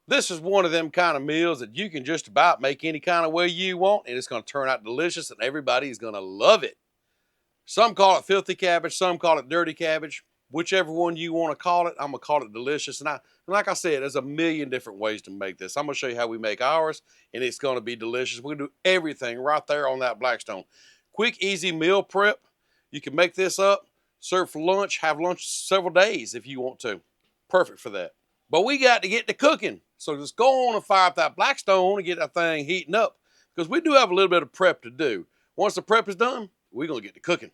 This is one of them kind of meals that you can just about make any kind of way you want, and it's going to turn out delicious, and everybody is going to love it. Some call it filthy cabbage, some call it dirty cabbage. Whichever one you want to call it, I'm going to call it delicious. And like I said, there's a million different ways to make this. I'm going to show you how we make ours, and it's going to be delicious. We're going to do everything right there on that Blackstone. Quick, easy meal prep. You can make this up, serve for lunch, have lunch several days if you want to. Perfect for that. But we got to get to cooking. So just go on and fire up that Blackstone and get that thing heating up, because we do have a little bit of prep to do. Once the prep is done, we're going to get to cooking.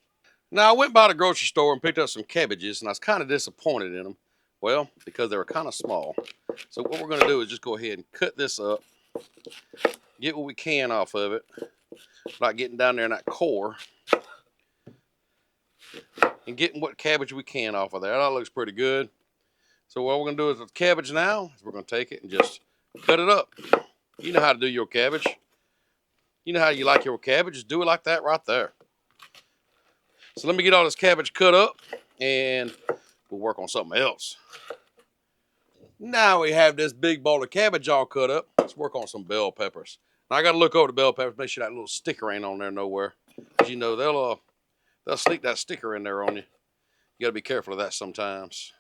Now, I went by the grocery store and picked up some cabbages, and I was kind of disappointed in them. Well, because they were kind of small. So what we're going to do is just go ahead and cut this up, get what we can off of it, like getting down there in that core, and getting what cabbage we can off of there. That looks pretty good. So what we're going to do is with cabbage now, is we're going to take it and just cut it up. You know how to do your cabbage. You know how you like your cabbage. Just do it like that right there. So let me get all this cabbage cut up, and we'll work on something else. Now we have this big bowl of cabbage all cut up. Let's work on some bell peppers. Now I got to look over the bell peppers, make sure that little sticker ain't on there nowhere. Because you know, they'll sneak that sticker in there on you. You got to be careful of that sometimes.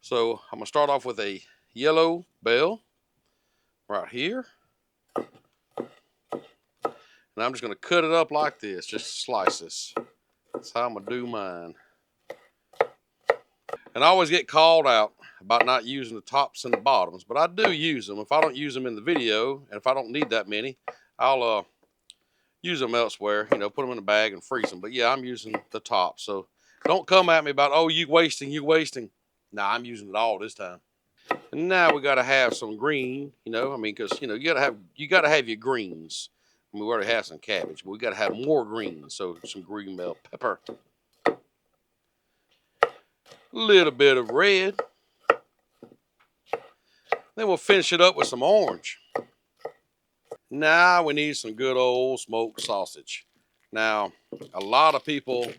So I'm going to start off with a yellow bell right here. And I'm just going to cut it up like this, just slices. That's how I'm going to do mine. And I always get called out about not using the tops and the bottoms, but I do use them. If I don't use them in the video, and if I don't need that many, I'll use them elsewhere, you know, put them in a bag and freeze them. But yeah, I'm using the top. So don't come at me about, oh, you wasting. Nah, I'm using it all this time. And now we got to have some green, you know, I mean, because, you know, you got to have your greens. I mean, we already have some cabbage, but we got to have more greens. So some green bell pepper. A little bit of red. Then we'll finish it up with some orange. Now we need some good old smoked sausage. Now, a lot of people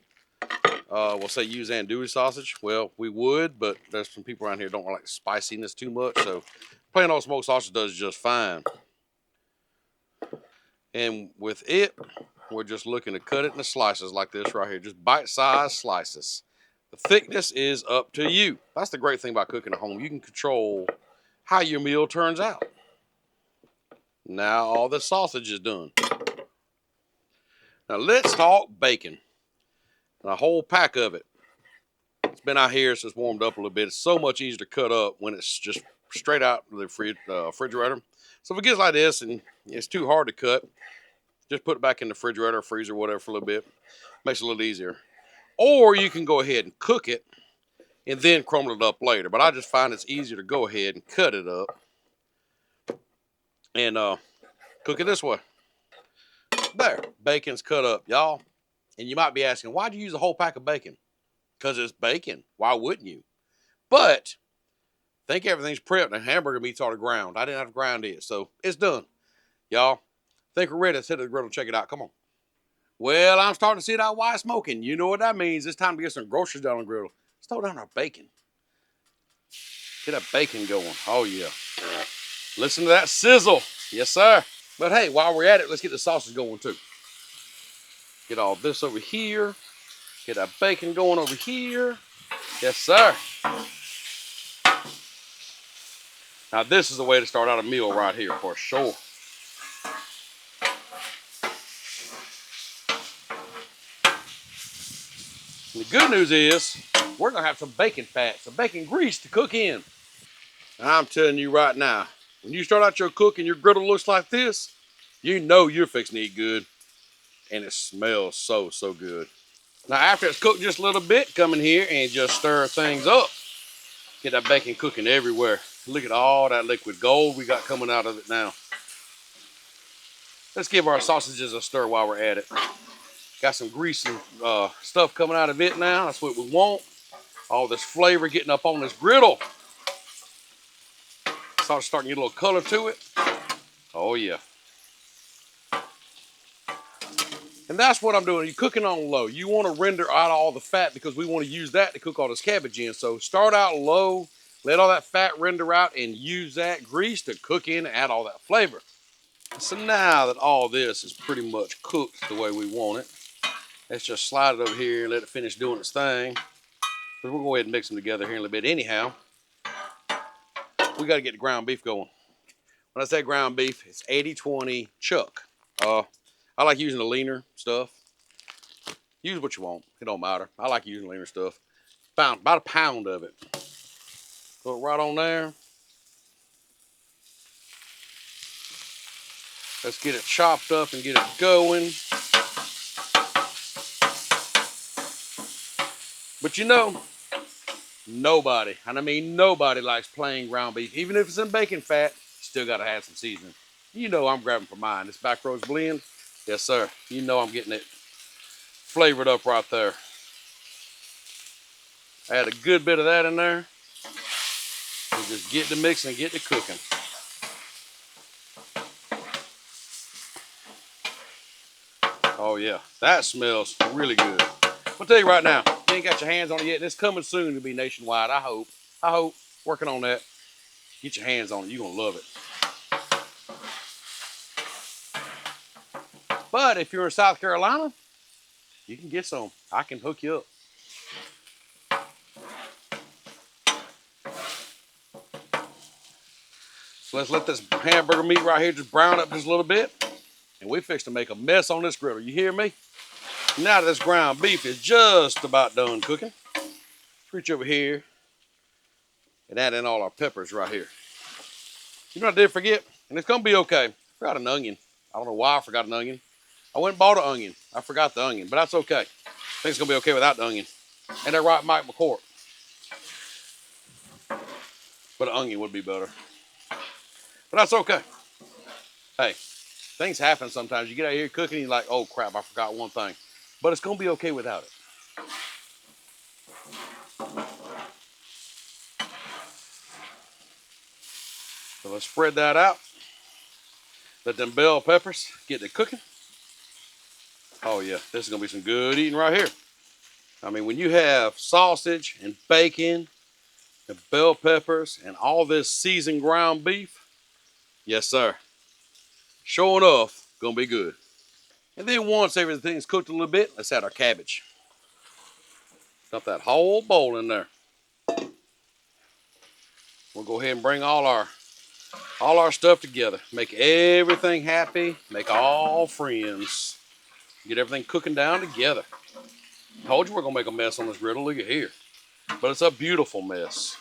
will say use andouille sausage. Well, we would, but there's some people around here don't like spiciness too much. So plain old smoked sausage does just fine. And with it, we're just looking to cut it into slices like this right here. Just bite-sized slices. The thickness is up to you. That's the great thing about cooking at home. You can control how your meal turns out. Now all the sausage is done. Now let's talk bacon. And a whole pack of it. It's been out here since it's warmed up a little bit. It's so much easier to cut up when it's just straight out of the refrigerator. So if it gets like this and it's too hard to cut, just put it back in the refrigerator or freezer, whatever, for a little bit. Makes it a little easier. Or you can go ahead and cook it and then crumble it up later. But I just find it's easier to go ahead and cut it up and cook it this way. There, bacon's cut up, y'all. And you might be asking, why'd you use a whole pack of bacon? Because it's bacon. Why wouldn't you? But think everything's prepped and hamburger meat's already ground. I didn't have to grind it, so it's done. Y'all, think we're ready. Let's hit the griddle and check it out. Come on. Well, I'm starting to see that white smoking. You know what that means. It's time to get some groceries down on the griddle. Let's throw down our bacon. Get that bacon going. Oh, yeah. Listen to that sizzle. Yes, sir. But hey, while we're at it, let's get the sausage going too. Get all this over here. Get that bacon going over here. Yes, sir. Now, this is the way to start out a meal right here for sure. And the good news is we're going to have some bacon fat, some bacon grease to cook in. And I'm telling you right now, when you start out your cook and your griddle looks like this, you know you're fixing to eat good. And it smells so, so good. Now, after it's cooked just a little bit, come in here and just stir things up. Get that bacon cooking everywhere. Look at all that liquid gold we got coming out of it now. Let's give our sausages a stir while we're at it. Got some grease and stuff coming out of it now. That's what we want. All this flavor getting up on this griddle. Starting to get a little color to it. Oh, yeah. And that's what I'm doing. You're cooking on low. You want to render out all the fat because we want to use that to cook all this cabbage in. So start out low, Let all that fat render out and use that grease to cook in and add all that flavor. So now that all this is pretty much cooked the way we want it, let's just slide it over here and let it finish doing its thing. But we'll go ahead and mix them together here in a little bit. Anyhow, we got to get the ground beef going. When I say ground beef, it's 80-20 chuck. I like using the leaner stuff. Use what you want. It don't matter. I like using leaner stuff. About a pound of it. Put it right on there. Let's get it chopped up and get it going. But you know, nobody, and I mean nobody, likes plain ground beef. Even if it's in bacon fat, still got to have some seasoning. You know I'm grabbing for mine. This Backroads blend, yes sir. You know I'm getting it flavored up right there. Add a good bit of that in there. And just get the mixing and get the cooking. Oh yeah, that smells really good. I'll tell you right now, if you ain't got your hands on it yet, it's coming soon to be nationwide, I hope. Working on that. Get your hands on it, you're gonna love it. But if you're in South Carolina, you can get some. I can hook you up. So let's let this hamburger meat right here just brown up just a little bit. And we fix to make a mess on this griddle. You hear me? Now that this ground beef is just about done cooking, reach over here and add in all our peppers right here. You know what I did forget? And it's gonna be okay. I forgot an onion. I don't know why I forgot an onion. I went and bought an onion. I forgot the onion, but that's okay. I think it's gonna be okay without the onion. Ain't that right, Mike McCourt? But an onion would be better. But that's okay. Hey, things happen sometimes. You get out here cooking and you're like, oh crap, I forgot one thing. But it's gonna be okay without it. So let's spread that out. Let them bell peppers get to cooking. Oh yeah, this is gonna be some good eating right here. I mean, when you have sausage and bacon and bell peppers and all this seasoned ground beef, yes sir, sure enough, gonna be good. And then once everything's cooked a little bit, let's add our cabbage. Dump that whole bowl in there. We'll go ahead and bring all our stuff together. Make everything happy, make all friends. Get everything cooking down together. Told you we're gonna make a mess on this griddle, look at here. But it's a beautiful mess.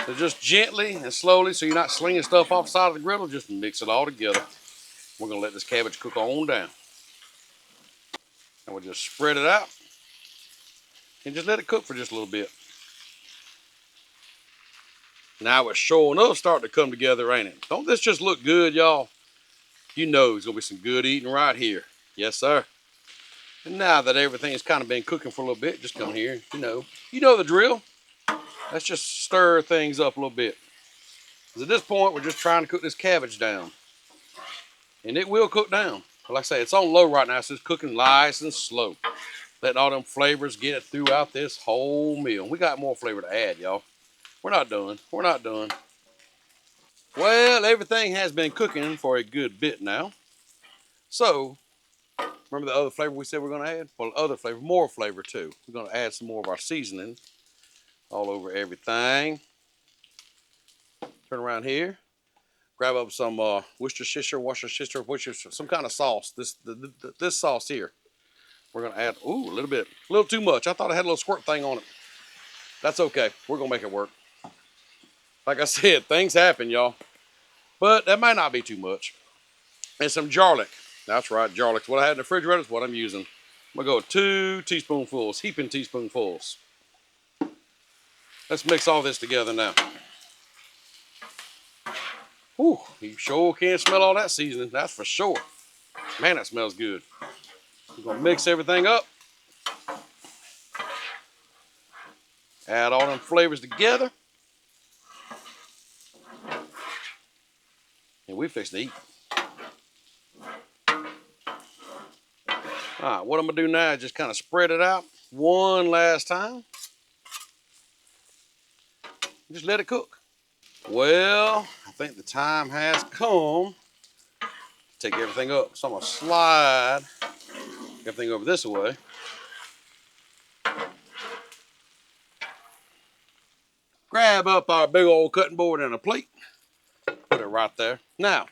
So just gently and slowly, so you're not slinging stuff off the side of the griddle, just mix it all together. We're gonna let this cabbage cook on down. And we'll just spread it out and just let it cook for just a little bit. Now it's sure enough starting to come together, ain't it? Don't this just look good, y'all? You know there's gonna be some good eating right here. Yes, sir. And now that everything has kind of been cooking for a little bit, just come here, you know the drill. Let's just stir things up a little bit. Because at this point, we're just trying to cook this cabbage down. And it will cook down. But like I say, it's on low right now, so it's cooking nice and slow. Letting all them flavors get it throughout this whole meal. We got more flavor to add, y'all. We're not done. We're not done. Well, everything has been cooking for a good bit now. So, remember the other flavor we said we're going to add? Well, other flavor, more flavor too. We're going to add some more of our seasoning all over everything. Turn around here. Grab up some Worcestershire, some kind of sauce. This sauce here. We're going to add, ooh, a little too much. I thought I had a little squirt thing on it. That's okay. We're going to make it work. Like I said, things happen, y'all. But that might not be too much. And some garlic. That's right, garlic. What I had in the refrigerator is what I'm using. I'm going to go with 2 teaspoonfuls, heaping teaspoonfuls. Let's mix all this together now. Whew, you sure can smell all that seasoning, that's for sure. Man, that smells good. We're going to mix everything up. Add all them flavors together. And we fixing to eat. All right, what I'm going to do now is just kind of spread it out one last time. Just let it cook. Well, I think the time has come to take everything up. So I'm gonna slide everything over this way. Grab up our big old cutting board and a plate. Put it right there. Now,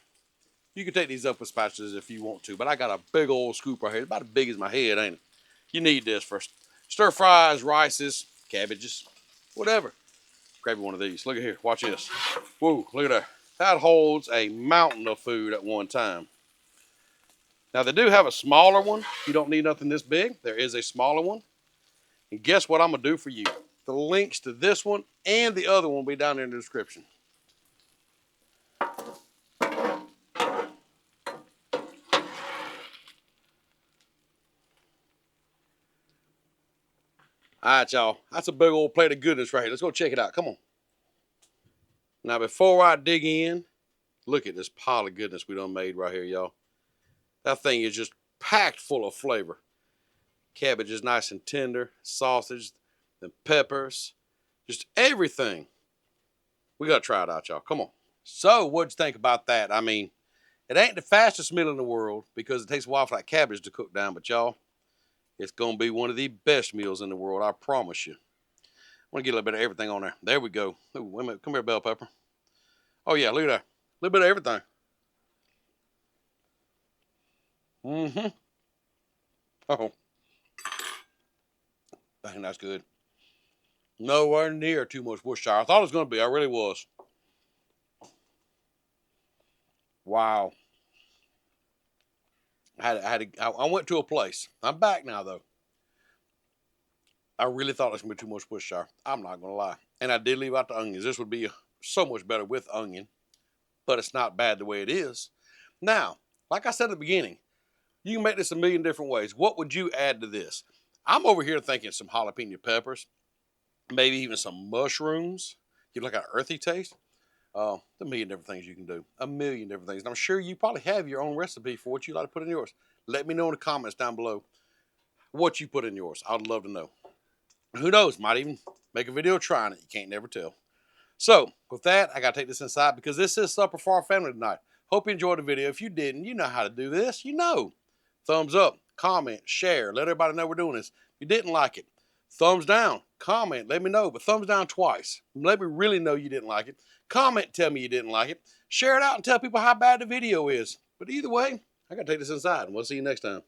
you can take these up with spatulas if you want to, but I got a big old scoop right here. It's about as big as my head, ain't it? You need this for stir fries, rices, cabbages, whatever. Grab you one of these. Look at here. Watch this. Whoa, look at that. That holds a mountain of food at one time. Now, they do have a smaller one. You don't need nothing this big. There is a smaller one. And guess what I'm going to do for you? The links to this one and the other one will be down there in the description. All right, y'all. That's a big old plate of goodness right here. Let's go check it out. Come on. Now, before I dig in, look at this pile of goodness we done made right here, y'all. That thing is just packed full of flavor. Cabbage is nice and tender. Sausage, the peppers, just everything. We got to try it out, y'all. Come on. So, what'd you think about that? I mean, it ain't the fastest meal in the world because it takes a while for that cabbage to cook down, but y'all, it's going to be one of the best meals in the world, I promise you. I want to get a little bit of everything on there. There we go. Ooh, wait a minute. Come here, bell pepper. Oh, yeah, look at that. A little bit of everything. Mm-hmm. Oh. Dang, that's good. Nowhere near too much Worcestershire. I thought it was going to be. I really was. Wow. I went to a place. I'm back now, though. I really thought it was going to be too much Worcestershire. I'm not going to lie. And I did leave out the onions. This would be so much better with onion, but it's not bad the way it is. Now, like I said at the beginning, you can make this a million different ways. What would you add to this? I'm over here thinking some jalapeno peppers, maybe even some mushrooms. Give like an earthy taste. A million different things you can do. A million different things. And I'm sure you probably have your own recipe for what you like to put in yours. Let me know in the comments down below what you put in yours. I'd love to know. Who knows? Might even make a video trying it. You can't never tell. So, with that, I got to take this inside because this is supper for our family tonight. Hope you enjoyed the video. If you didn't, you know how to do this. You know. Thumbs up, comment, share. Let everybody know we're doing this. If you didn't like it, thumbs down, comment, let me know. But thumbs down twice. Let me really know you didn't like it. Comment, tell me you didn't like it. Share it out and tell people how bad the video is. But either way, I got to take this inside, and we'll see you next time.